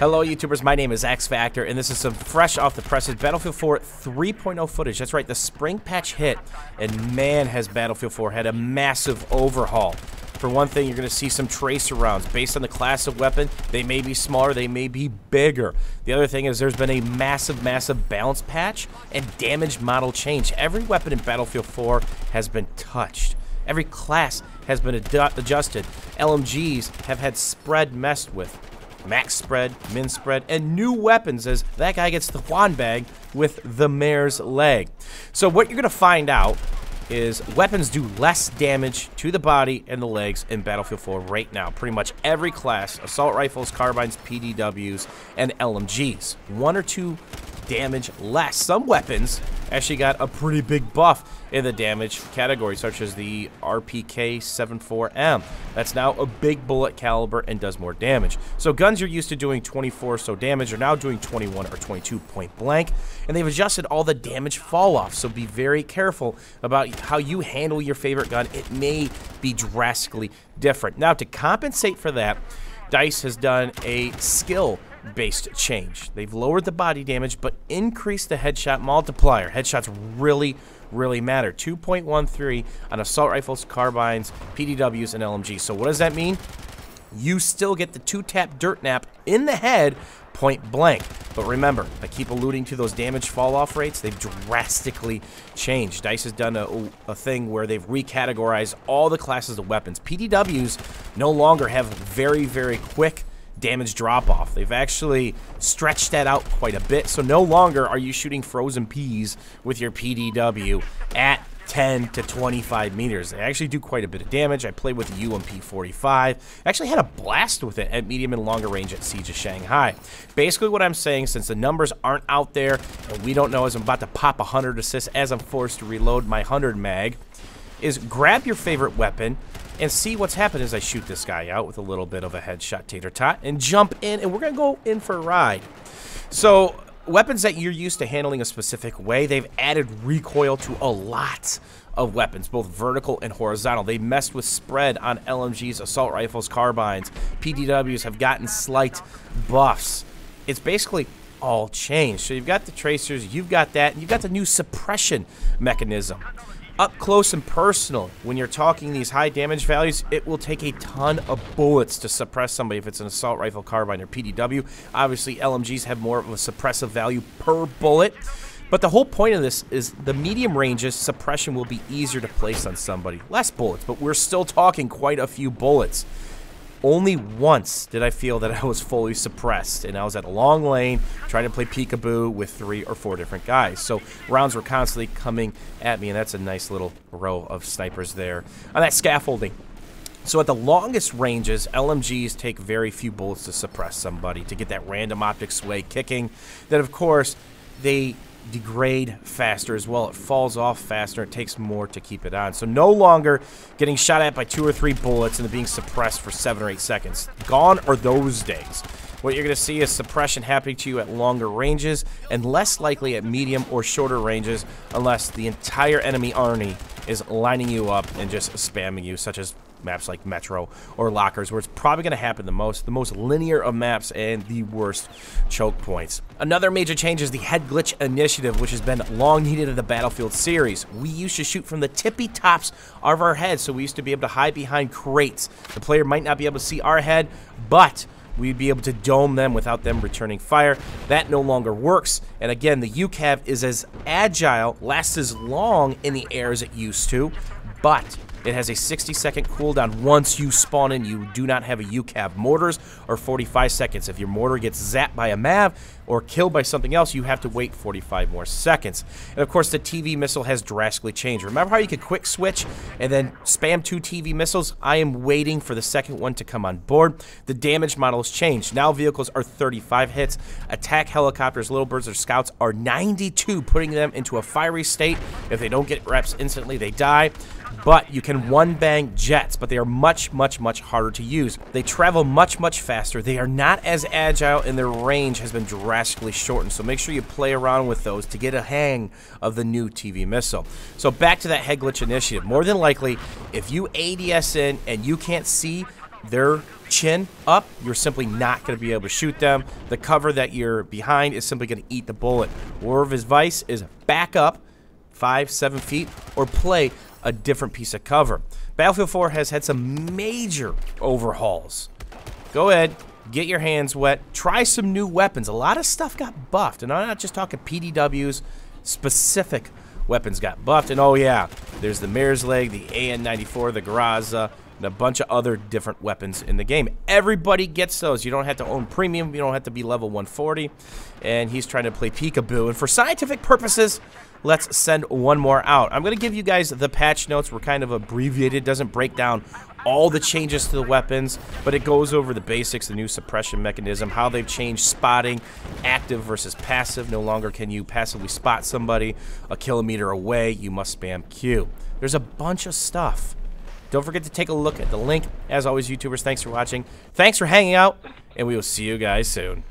Hello YouTubers, my name is X Factor, and this is some fresh off the presses Battlefield 4 3.0 footage. That's right, the spring patch hit, and man has Battlefield 4 had a massive overhaul. For one thing, you're going to see some tracer rounds. Based on the class of weapon, they may be smaller, they may be bigger. The other thing is there's been a massive balance patch and damage model change. Every weapon in Battlefield 4 has been touched. Every class has been adjusted. LMGs have had spread messed with. Max spread, min spread, and new weapons as that guy gets the wand bag with the mare's leg. So what you're going to find out is weapons do less damage to the body and the legs in Battlefield 4 right now. Pretty much every class, assault rifles, carbines, PDWs, and LMGs. 1 or 2 damage less. Some weapons actually got a pretty big buff in the damage category, such as the RPK-74M. That's now a big bullet caliber and does more damage. So guns you're used to doing 24 or so damage are now doing 21 or 22 point blank, and they've adjusted all the damage fall off. So be very careful about how you handle your favorite gun. It may be drastically different. Now, to compensate for that, DICE has done a skill-based change. They've lowered the body damage, but increased the headshot multiplier. Headshots really matter. 2.13 on assault rifles, carbines, PDWs, and LMGs. So what does that mean? You still get the 2-tap dirt nap in the head point blank. But remember, I keep alluding to those damage fall-off rates. They've drastically changed. DICE has done a thing where they've recategorized all the classes of weapons. PDWs no longer have very quick damage drop-off. They've actually stretched that out quite a bit, so no longer are you shooting frozen peas with your PDW at 10 to 25 meters. They actually do quite a bit of damage. I played with the UMP-45. Actually had a blast with it at medium and longer range at Siege of Shanghai. Basically what I'm saying, since the numbers aren't out there and we don't know as I'm about to pop 100 assists as I'm forced to reload my 100 mag, is grab your favorite weapon and see what's happened as I shoot this guy out with a little bit of a headshot tater-tot and jump in, and we're going to go in for a ride. So weapons that you're used to handling a specific way, they've added recoil to a lot of weapons, both vertical and horizontal. They messed with spread on LMGs, assault rifles, carbines. PDWs have gotten slight buffs. It's basically all changed. So you've got the tracers, you've got that, and you've got the new suppression mechanism. Up close and personal, when you're talking these high damage values, it will take a ton of bullets to suppress somebody if it's an assault rifle, carbine, or PDW. Obviously, LMGs have more of a suppressive value per bullet. But the whole point of this is the medium ranges, suppression will be easier to place on somebody. Less bullets, but we're still talking quite a few bullets. Only once did I feel that I was fully suppressed, and I was at a long lane trying to play peekaboo with 3 or 4 different guys. So rounds were constantly coming at me, and that's a nice little row of snipers there on that scaffolding. So at the longest ranges, LMGs take very few bullets to suppress somebody, to get that random optic sway kicking. Then, of course, they degrade faster as well. It falls off faster. It takes more to keep it on. So no longer getting shot at by 2 or 3 bullets and being suppressed for 7 or 8 seconds. Gone are those days. What you're going to see is suppression happening to you at longer ranges and less likely at medium or shorter ranges unless the entire enemy army is lining you up and just spamming you, such as maps like Metro or Lockers, where it's probably going to happen the most linear of maps and the worst choke points. Another major change is the head glitch initiative, which has been long needed in the Battlefield series. We used to shoot from the tippy tops of our heads, so we used to be able to hide behind crates. The player might not be able to see our head, but we'd be able to dome them without them returning fire. That no longer works, and again, the UCAV is as agile, lasts as long in the air as it used to, but it has a 60-second cooldown once you spawn in. You do not have a UCAV. Mortars are 45 seconds. If your mortar gets zapped by a MAV or killed by something else, you have to wait 45 more seconds. And of course, the TV missile has drastically changed. Remember how you could quick switch and then spam 2 TV missiles? I am waiting for the second one to come on board. The damage model has changed. Now vehicles are 35 hits. Attack helicopters, little birds, or scouts are 92, putting them into a fiery state. If they don't get reps instantly, they die. But you can one-bang jets, but they are much harder to use. They travel much faster. They are not as agile, and their range has been drastically shortened. So make sure you play around with those to get a hang of the new TV missile. So back to that head glitch initiative. More than likely, if you ADS in and you can't see their chin up, you're simply not going to be able to shoot them. The cover that you're behind is simply going to eat the bullet. War of advice is back up 5-7 feet or play a different piece of cover. Battlefield 4 has had some major overhauls. Go ahead, get your hands wet, try some new weapons. A lot of stuff got buffed, and I'm not just talking PDWs, specific weapons got buffed. And oh yeah, there's the Mare's Leg, the AN-94, the Graza, and a bunch of other different weapons in the game. Everybody gets those. You don't have to own premium. You don't have to be level 140. And he's trying to play peekaboo. And for scientific purposes, let's send one more out. I'm going to give you guys the patch notes. We're kind of abbreviated. Doesn't break down all the changes to the weapons, but it goes over the basics, the new suppression mechanism, how they've changed spotting, active versus passive. No longer can you passively spot somebody a kilometer away. You must spam Q. There's a bunch of stuff. Don't forget to take a look at the link. As always, YouTubers, thanks for watching. Thanks for hanging out, and we will see you guys soon.